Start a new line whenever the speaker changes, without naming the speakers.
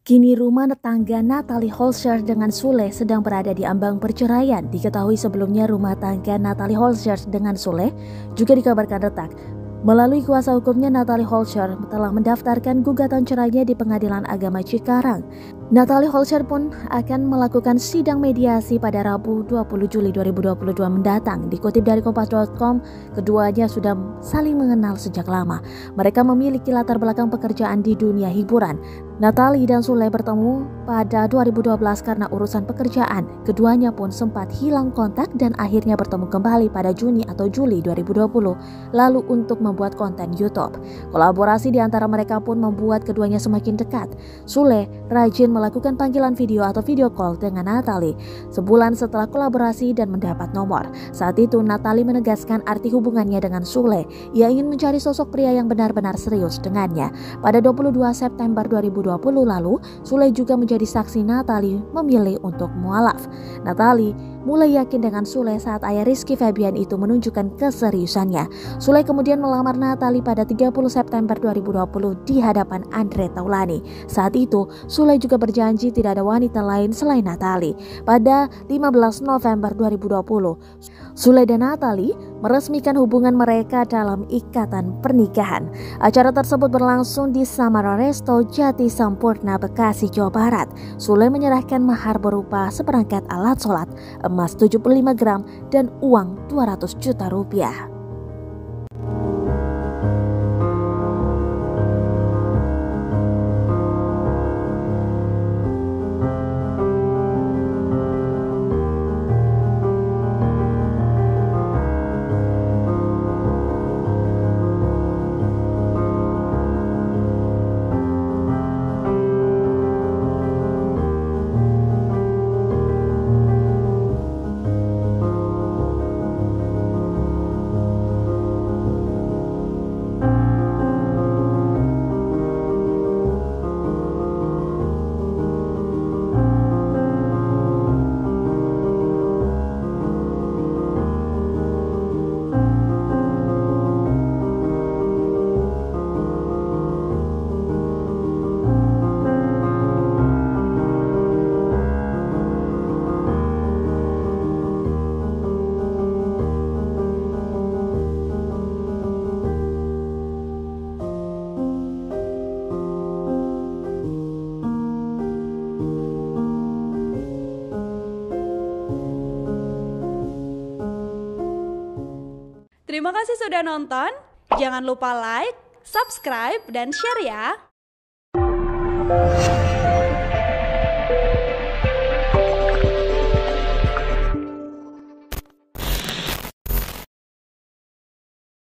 Kini rumah tangga Natalie Holscher dengan Sule sedang berada di ambang perceraian. Diketahui sebelumnya rumah tangga Natalie Holscher dengan Sule juga dikabarkan retak. Melalui kuasa hukumnya, Natalie Holscher telah mendaftarkan gugatan cerainya di Pengadilan Agama Cikarang. Natalie Holscher pun akan melakukan sidang mediasi pada Rabu 20 Juli 2022 mendatang. Dikutip dari Kompas.com, keduanya sudah saling mengenal sejak lama. Mereka memiliki latar belakang pekerjaan di dunia hiburan. Natalie dan Sule bertemu pada 2012 karena urusan pekerjaan. Keduanya pun sempat hilang kontak dan akhirnya bertemu kembali pada Juni atau Juli 2020 lalu untuk membuat konten YouTube. Kolaborasi di antara mereka pun membuat keduanya semakin dekat. Sule rajin melakukan panggilan video atau video call dengan Natalie sebulan setelah kolaborasi dan mendapat nomor. Saat itu Natalie menegaskan arti hubungannya dengan Sule. Ia ingin mencari sosok pria yang benar-benar serius dengannya. Pada 22 September 2020 lalu, Sule juga menjadi saksi Natalie memilih untuk mualaf. Natalie mulai yakin dengan Sule saat ayah Rizky Febian itu menunjukkan keseriusannya. Sule kemudian melamar Natalie pada 30 September 2020 di hadapan Andre Taulani. Saat itu, Sule juga berjanji tidak ada wanita lain selain Natalie. Pada 15 November 2020, Sule dan Natalie meresmikan hubungan mereka dalam ikatan pernikahan. Acara tersebut berlangsung di Samara Resto, Jati Sampurna, Bekasi, Jawa Barat. Sule menyerahkan mahar berupa seperangkat alat sholat, emas 75 gram, dan uang 200 juta rupiah.
Terima kasih sudah nonton. Jangan lupa like, subscribe, dan share ya.